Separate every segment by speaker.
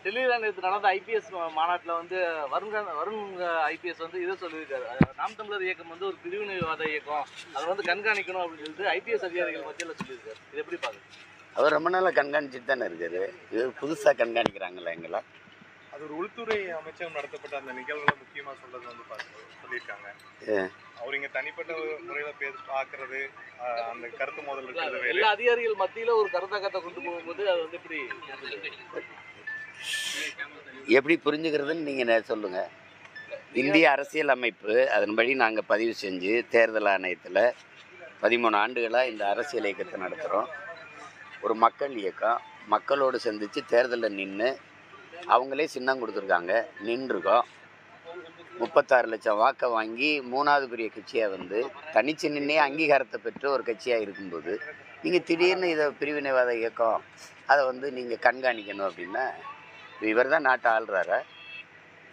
Speaker 1: டெல்லியில் நேற்று நடந்த ஐபிஎஸ் மாநாட்டில் வந்து வருண் ஐபிஎஸ் வந்து இதை சொல்லியிருக்காரு. நாம் தமிழர் இயக்கம் வந்து ஒரு பிரிவினைவாத இயக்கம், அதை வந்து கண்காணிக்கணும் அப்படின்னு சொல்லிட்டு ஐபிஎஸ் அதிகாரிகள் மத்தியில் சொல்லியிருக்காரு. இது எப்படி பார்க்குறது?
Speaker 2: அவர் ரொம்ப நாளாக கண்காணிச்சுட்டு தானே இருக்காரு. இது புதுசாக கண்காணிக்கிறாங்களா எங்களை?
Speaker 3: அது ஒரு உள்துறை அமைச்சகம் நடத்தப்பட்ட அந்த நிகழ்வுல முக்கியமாக சொல்றது வந்து சொல்லியிருக்காங்க. அவர் இங்கே தனிப்பட்ட முறையில் பார்க்கறது, அந்த கருத்து மோதல் இருக்கிறது.
Speaker 1: எல்லா அதிகாரிகள் மத்தியில் ஒரு கருத்தாக்கத்தை கொண்டு போகும்போது அது வந்து
Speaker 2: எப்படி புரிஞ்சுக்கிறதுன்னு நீங்கள் சொல்லுங்கள். இந்திய அரசியல் அமைப்பு அதன்படி நாங்கள் பதிவு செஞ்சு தேர்தல் ஆணையத்தில் 13 ஆண்டுகளாக இந்த அரசியல் இயக்கத்தை நடத்துகிறோம். ஒரு மக்கள் இயக்கம், மக்களோடு சந்தித்து தேர்தலில் நின்று அவங்களே சின்னம் கொடுத்துருக்காங்க, நின்றுருக்கோம். 36 லட்சம் வாக்கை வாங்கி 3வது பெரிய கட்சியாக வந்து தனிச்சு நின்னே அங்கீகாரத்தை பெற்று ஒரு கட்சியாக இருக்கும்போது நீங்கள் திடீர்னு இதை பிரிவினைவாத இயக்கம் அதை வந்து நீங்கள் கண்காணிக்கணும் அப்படின்னா, இவர் தான் நாட்டை ஆள்றாரா?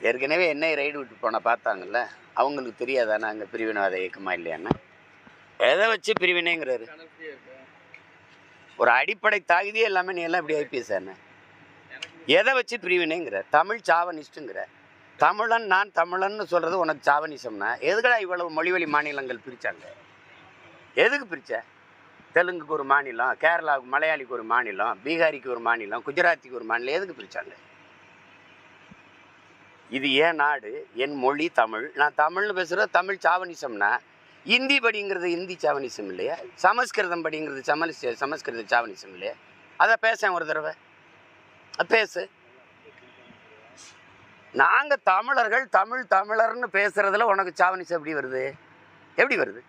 Speaker 2: ஏற்கனவே என்னை ரைடு விட்டு போனால் பார்த்தாங்கல்ல, அவங்களுக்கு தெரியாதா நாங்கள் பிரிவினைவாத இயக்கமாக இல்லையான்னு? எதை வச்சு பிரிவினைங்கிறாரு? ஒரு அடிப்படை தகுதியே எல்லாமே நீ எல்லாம் இப்படி ஐபிஎஸ் என்ன? எதை வச்சு பிரிவினைங்கிற? தமிழ் சாவனிஸ்ட்டுங்கிற. தமிழன் நான் தமிழன்னு சொல்கிறது உனக்கு சாவனிசம்னா எதுக்கடா இவ்வளவு மொழிவழி மாநிலங்கள் பிரித்தாங்க? எதுக்கு பிரித்த? தெலுங்குக்கு ஒரு மாநிலம், கேரளாவுக்கு மலையாளிக்கு ஒரு மாநிலம், பீகாரிக்கு ஒரு மாநிலம், குஜராத்திக்கு ஒரு மாநிலம், எதுக்கு பிரித்தாங்க? இது ஏன் நாடு, என் மொழி தமிழ், நான் தமிழ்னு பேசுகிறது தமிழ் சாவனிசம்னா இந்தி படிங்கிறது இந்தி சாவனிசம் இல்லையா? சமஸ்கிருதம் படிங்கிறது சமஸ்கிருத சாவனிசம் இல்லையா? அதை பேச ஒரு தடவை பேசு. நாங்கள் தமிழர்கள் தமிழர்னு பேசுகிறதுல உனக்கு சாவனிசம் எப்படி வருது? எப்படி வருது?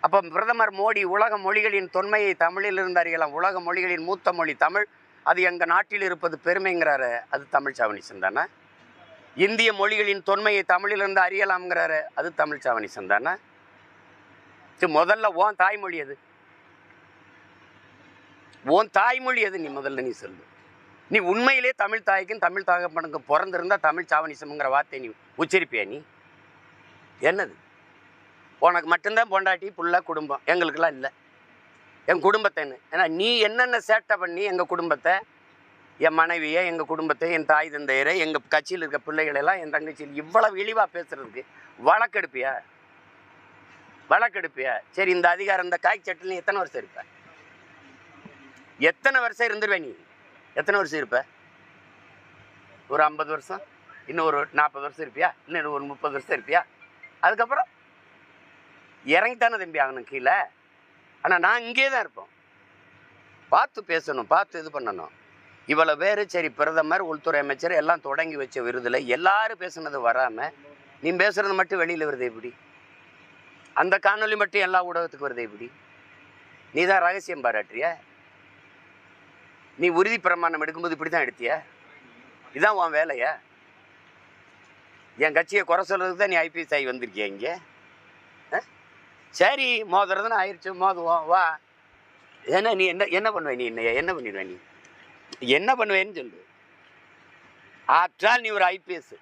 Speaker 2: அப்போ பிரதமர் மோடி உலக மொழிகளின் தொன்மையை தமிழிலிருந்து அறியலாம், உலக மொழிகளின் மூத்த மொழி தமிழ், அது எங்கள் நாட்டில் இருப்பது பெருமைங்கிறாரு, அது தமிழ் சாவனிசம் தானே? இந்திய மொழிகளின் தொன்மையை தமிழிலிருந்து அறியலாம்ங்கிறாரு, அது தமிழ் சாவனிசம் தானே? முதல்ல உன் தாய்மொழி எது? உன் தாய்மொழி எது? நீ முதல்ல நீ சொல்லு. நீ உண்மையிலே தமிழ் தாய்க்கும் தமிழ் தகப்பனுக்கும் பிறந்திருந்தால் தமிழ் சாவனிசம்ங்கிற வார்த்தை நீ உச்சரிப்பியா? நீ என்னது? உனக்கு மட்டும்தான் பொண்டாட்டி புள்ள குடும்பம், எங்களுக்கெல்லாம் இல்லை. என் குடும்பத்தைன்னு ஏன்னா நீ என்னென்ன சேட்டை பண்ணி எங்கள் குடும்பத்தை, என் மனைவியை, எங்கள் குடும்பத்தை, என் தாய் தந்தையரை, எங்கள் கட்சியில் இருக்க பிள்ளைகளெல்லாம், என் தங்கச்சியில் இவ்வளவு இழிவாக பேசுறதுக்கு வழக்கெடுப்பியா? வழக்கெடுப்பியா? சரி, இந்த அதிகாரம் இந்த காய் சட்டில் எத்தனை வருஷம் இருப்ப? எத்தனை வருஷம் இருந்துருவே? நீ எத்தனை வருஷம் இருப்ப? ஒரு 50 வருஷம், இன்னும் ஒரு 40 வருஷம் இருப்பியா? இன்னும் ஒரு 30 வருஷம் இருப்பியா? அதுக்கப்புறம் இறங்கித்தானே தம்பி ஆகணும் கீழே. ஆனால் நான் இங்கே தான் இருப்போம். பார்த்து பேசணும், பார்த்து இது பண்ணணும். இவ்வளோ பேர் சரி, பிரதமர், உள்துறை அமைச்சர் எல்லாம் தொடங்கி வச்ச விருதில் எல்லாரும் பேசுனது வராமல் நீ பேசுகிறது மட்டும் வெளியில் வருது எப்படி? அந்த காணொலி மட்டும் எல்லா ஊடகத்துக்கு வருது எப்படி? நீ தான் ரகசியம் பாராட்டுறிய? நீ உறுதி பிரமாணம் எடுக்கும்போது இப்படி தான் எடுத்திய? இதுதான் உன் வேலையா? என் கட்சியை குறை சொல்கிறதுக்கு தான் நீ ஐபிஎஸ் ஆகி வந்திருக்கிய இங்கே? சரி, மோதுறதுன்னு ஆயிடுச்சு, மோதுவோம் வா. ஏன்னா நீ என்ன பண்ணுவேன்? நீ என்ன பண்ணிடுவேன்? நீ என்ன பண்ணுவேன்னு சொல்லு. ஆற்றால் நீ ஒரு ஐபிஎஸ்.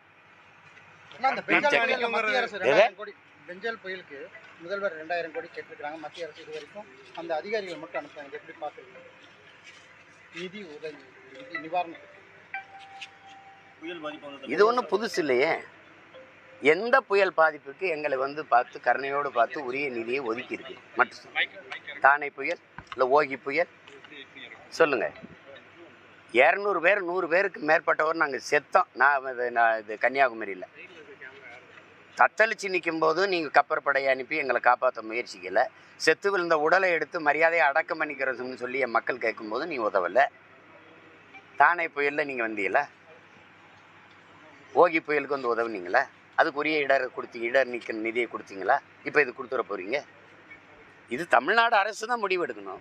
Speaker 4: பெஞ்சல் புயலுக்கு முதல்வர் 2000 கோடி கேட்டிருக்கிறாங்க மத்திய அரசு. இது வரைக்கும் அந்த அதிகாரிகள் மட்டும் அனுப்புறாங்க. எப்படி பார்க்குறீங்க? நிதி உதவி, நிதி நிவாரணம், புயல் பாதிப்பு
Speaker 2: இது ஒன்றும் புதுசு இல்லையே. எந்த புயல் பாதிப்புக்கு எங்களை வந்து பார்த்து கருணையோடு பார்த்து உரிய நிதியை ஒதுக்கி இருக்கு மட்டும். தானே புயல் இல்லை ஓகி புயல் சொல்லுங்கள். 200 பேர் 100 பேருக்கு மேற்பட்டவர் நாங்கள் செத்தோம். நான் இது கன்னியாகுமரியில் தத்தளிச்சு நிற்கும் போது நீங்கள் கப்பற்படையை அனுப்பி எங்களை காப்பாற்ற முயற்சிக்கலை. செத்து விழுந்த உடலை எடுத்து மரியாதையை அடக்கம் பண்ணிக்கிறதுன்னு சொல்லி என் மக்கள் கேட்கும்போது நீ உதவலை. தானே புயலில் நீங்கள் வந்தீங்களா? ஓகி புயலுக்கு வந்து உதவுனீங்களா? அதுக்குரிய இடர் நீக்க நிதியை கொடுத்தீங்களா? இப்போ இது கொடுத்துட போகிறீங்க? இது தமிழ்நாடு அரசு தான் முடிவு எடுக்கணும்.